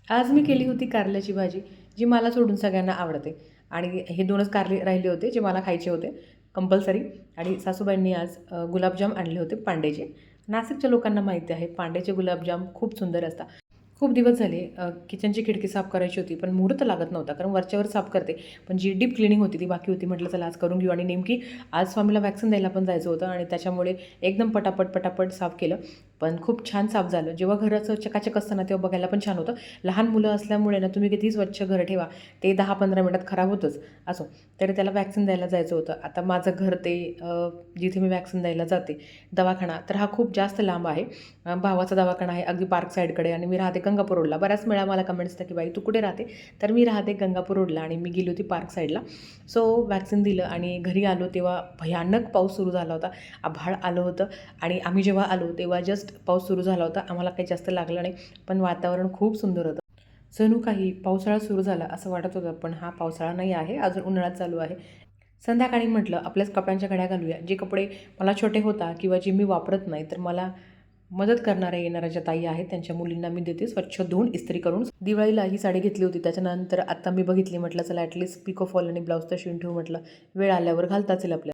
आज मी केली होती कारल्याची भाजी, जी मला सोडून सगळ्यांना आवडते आणि हे 2च कारले राहिले होते, जे मला खायचे होते कंपल्सरी. आणि सासूबाईंनी आज गुलाबजाम आणले होते पांडेचे. नाशिकच्या लोकांना माहिती आहे, पांडेचे गुलाबजाम खूप सुंदर असतात. खूप दिवस झाले किचनची खिडकी साफ करायची होती, पण मुहूर्त लागत नव्हता, कारण वरच्यावर साफ करते. पण जी डीप क्लिनिंग होती ती बाकी होती. म्हटलं चला आज करून घेऊ, आणि नेमकी आज स्वामीला वॅक्सिन द्यायला पण जायचं होतं आणि त्याच्यामुळे एकदम पटापट पटापट साफ केलं. पण खूप छान साफ झालं. जेव्हा घर असं चकाचक असतं ना, तेव्हा बघायला पण छान होतं. लहान मुलं असल्यामुळे ना, तुम्ही कितीही स्वच्छ घर ठेवा, ते 10-15 मिनिटात खराब होतंच. असो, तर त्याला वॅक्सिन द्यायला जायचं होतं. आता माझं घर ते जिथे मी वॅक्सिन द्यायला जाते, दवाखाना, तर हा खूप जास्त लांब आहे. भावाचा दवाखाना आहे अगदी पार्क साईडकडे, आणि मी राहते गंगापूर रोडला. बऱ्याच वेळा मला कमेंट्स येतात की बाई तू कुठे राहते, तर मी राहते गंगापूर रोडला आणि मी गेली होती पार्क साईडला. सो वॅक्सिन दिलं आणि घरी आलो तेव्हा भयानक पाऊस सुरू झाला होता. आभाळ आलं होतं आणि आम्ही जेव्हा आलो तेव्हा जस्ट पाऊस सुरू झाला होता. आम्हाला काही जास्त लागलं नाही, पण वातावरण खूप सुंदर होतं. जणू काही पावसाळा सुरू झाला असं वाटत होतं, पण हा पावसाळा नाही आहे, अजून उन्हाळा चालू आहे. संध्याकाळी म्हटलं आपल्याच कपड्यांच्या घड्या घालूया. जे कपडे मला छोटे होता किंवा जे मी वापरत नाही, तर मला मदत करणाऱ्या येणाऱ्या ज्या ताई आहेत त्यांच्या मुलींना मी देते स्वच्छ धुवून इस्त्री करून. दिवाळीला ही साडी घेतली होती, त्याच्यानंतर आता मी बघितली, म्हटलं चला ॲटलीस्ट पिको फॉल आणि ब्लाऊज तर शिवून ठेवू, म्हटलं वेळ आल्यावर घालताच येईल आपल्याला.